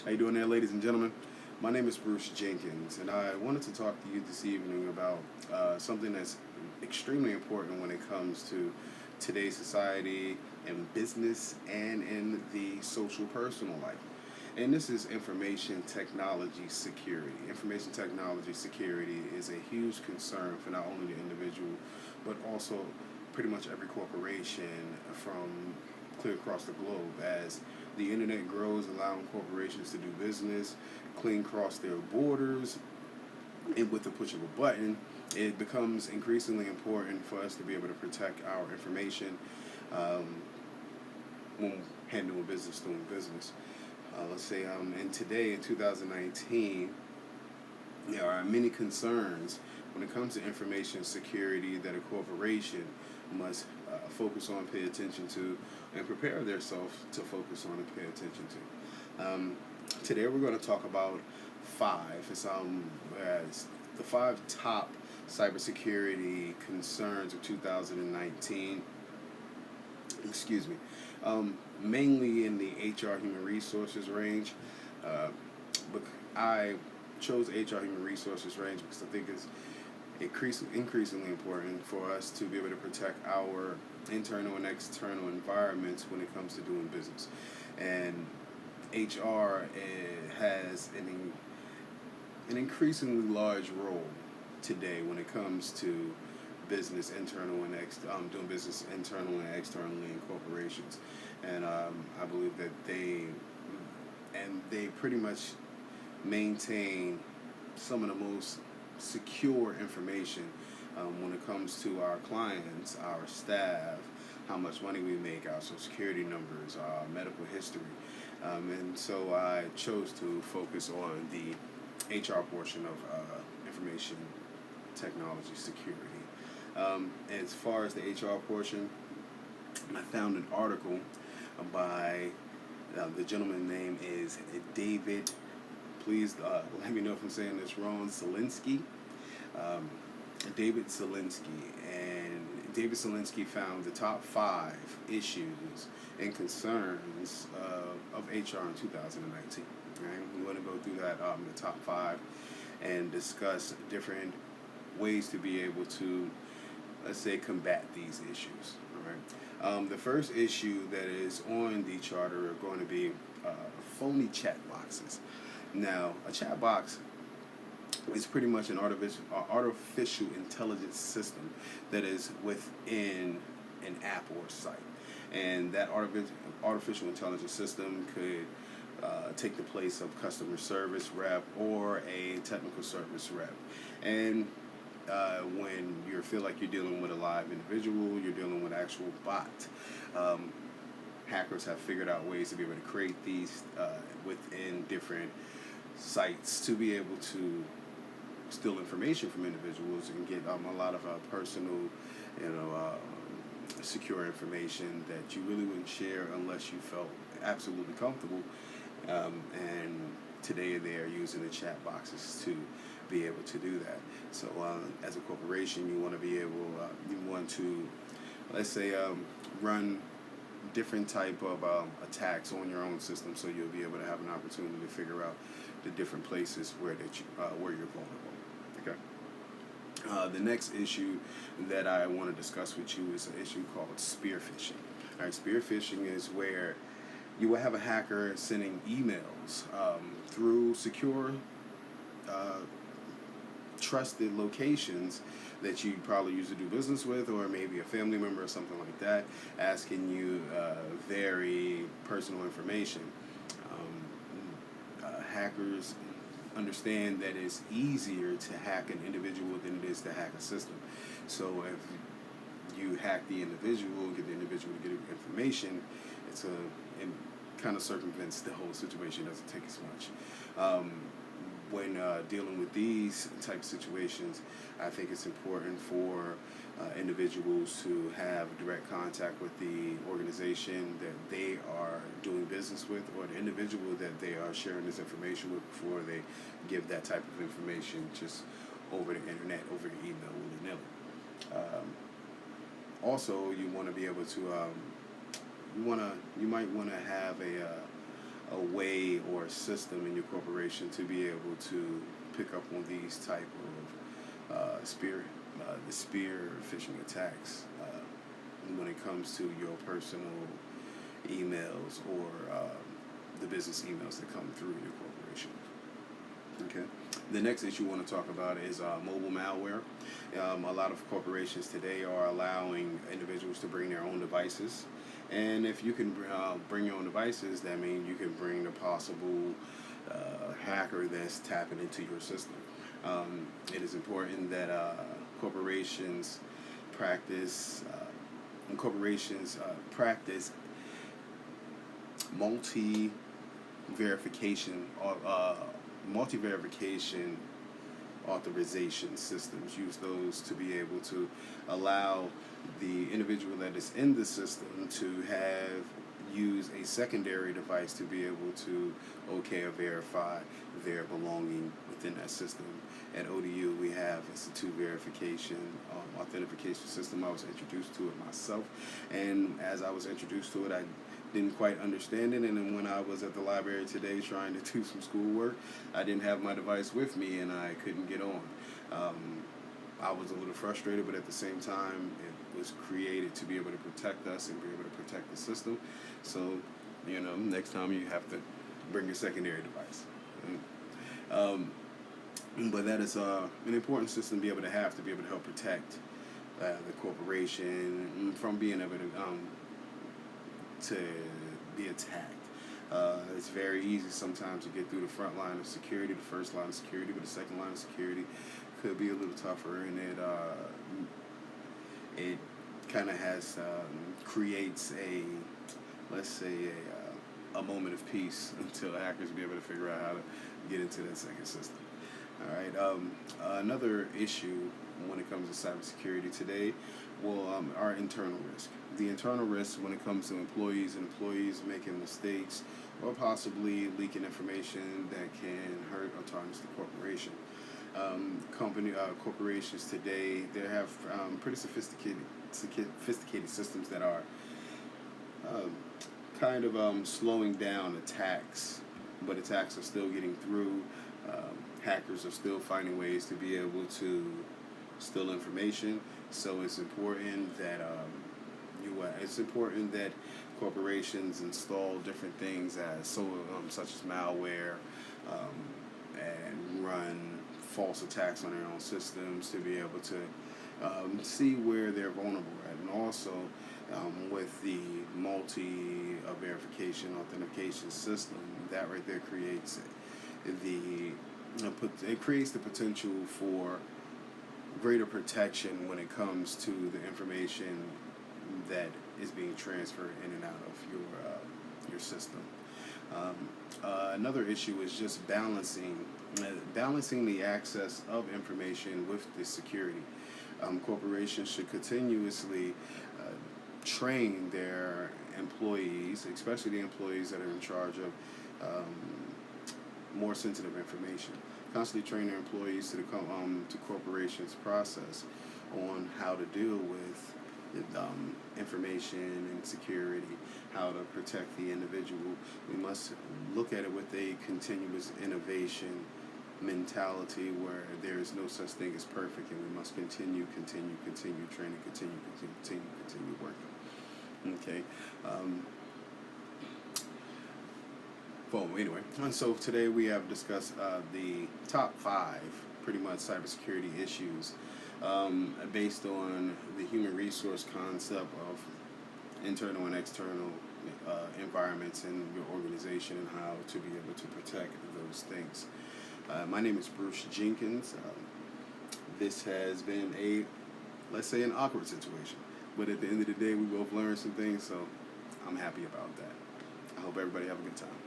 How you doing there, ladies and gentlemen? My name is Bruce Jenkins, and I wanted to talk to you this evening about something that's extremely important when it comes to today's society and business and in the social personal life. And this is information technology security. Information technology security is a huge concern for not only the individual, but also pretty much every corporation from clear across the globe as the internet grows, allowing corporations to do business, clean across their borders, and with the push of a button, it becomes increasingly important for us to be able to protect our information um, when handling business, doing business. Let's say, and today in 2019, there are many concerns when it comes to information security that a corporation must focus on, pay attention to, and prepare themselves to focus on and pay attention to. Today we're going to talk about five. As the five top cybersecurity concerns of 2019. Excuse me. Mainly in the HR human resources range. Uh, I chose HR human resources range because I think it's increasingly important for us to be able to protect our internal and external environments when it comes to doing business. And HR has an increasingly large role today when it comes to business internal and doing business internally and externally in corporations. And I believe that they pretty much maintain some of the most secure information when it comes to our clients, our staff, how much money we make, our social security numbers, our medical history. And so I chose to focus on the HR portion of information technology security. As far as the HR portion, I found an article by the gentleman name is David. Please let me know if I'm saying this wrong. Zelinsky. Um, David Zelinsky. And David Zelinsky found the top five issues and concerns of HR in 2019. Right? We want to go through that, the top five, and discuss different ways to be able to, let's say, combat these issues. All right. The first issue that is on the charter are going to be phony chat boxes. Now, a chat box is pretty much an artificial intelligence system that is within an app or site. And that artificial intelligence system could take the place of customer service rep or a technical service rep. And when you feel like you're dealing with a live individual, you're dealing with actual bot. Hackers have figured out ways to be able to create these within different sites to be able to steal information from individuals and get a lot of personal, secure information that you really wouldn't share unless you felt absolutely comfortable. And today they are using the chat boxes to be able to do that. So as a corporation, you want to be able, you want to, let's say, run different type of attacks on your own system, so you'll be able to have an opportunity to figure out the different places where you're vulnerable. Okay. The next issue that I want to discuss with you is an issue called spear phishing. All right, spear phishing is where you will have a hacker sending emails through secure, trusted locations that you probably used to do business with, or maybe a family member or something like that, asking you very personal information. Hackers understand that it's easier to hack an individual than it is to hack a system. So if you hack the individual, get the individual to get information, it kind of circumvents the whole situation. It doesn't take as much. When dealing with these type of situations, I think it's important for individuals to have direct contact with the organization that they are doing business with, or the individual that they are sharing this information with, before they give that type of information just over the internet, over the email, willy-nilly. Also, you want to be able to, you might want to have a way or a system in your corporation to be able to pick up on these type of the spear phishing attacks when it comes to your personal emails or the business emails that come through your corporation. Okay. The next issue I want to talk about is mobile malware. A lot of corporations today are allowing individuals to bring their own devices. And if you can bring your own devices, that means you can bring the possible hacker that's tapping into your system. It is important that corporations practice multi-verification or multi-verification authorization systems. Use those to be able to allow the individual that is in the system to use a secondary device to be able to okay or verify their belonging within that system. At ODU, we have it's a two-verification authentication system. I was introduced to it myself, and as I was introduced to it, I didn't quite understand it, and then when I was at the library today trying to do some schoolwork, I didn't have my device with me and I couldn't get on. I was a little frustrated, but at the same time, it was created to be able to protect us and be able to protect the system. So, next time you have to bring your secondary device. But that is an important system to be able to help protect the corporation from being able to be attacked. It's very easy sometimes to get through the front line of security, the first line of security, but the second line of security could be a little tougher, and it kind of creates a moment of peace until hackers be able to figure out how to get into that second system. All right. Another issue when it comes to cybersecurity today, our internal risk. The internal risk when it comes to employees making mistakes or possibly leaking information that can hurt or tarnish the corporation. Corporations today, they have pretty sophisticated systems that are kind of slowing down attacks, but attacks are still getting through. Hackers are still finding ways to be able to steal information. So it's important that corporations install different things such as malware and run false attacks on their own systems to be able to see where they're vulnerable at. And also with the multi-verification authentication system, that right there creates the potential for greater protection when it comes to the information that is being transferred in and out of your system. Another issue is just balancing the access of information with the security. Corporations should continuously train their employees, especially the employees that are in charge of more sensitive information. Constantly train their employees to corporations' process on how to deal with information and security, how to protect the individual. We must look at it with a continuous innovation mentality where there is no such thing as perfect, and we must continue training, continue working. Okay. Well, anyway, and so today we have discussed the top 5 pretty much cybersecurity issues based on the human resource concept of internal and external environments in your organization and how to be able to protect those things. My name is Bruce Jenkins. This has been an awkward situation, but at the end of the day, we both learned some things, so I'm happy about that. I hope everybody have a good time.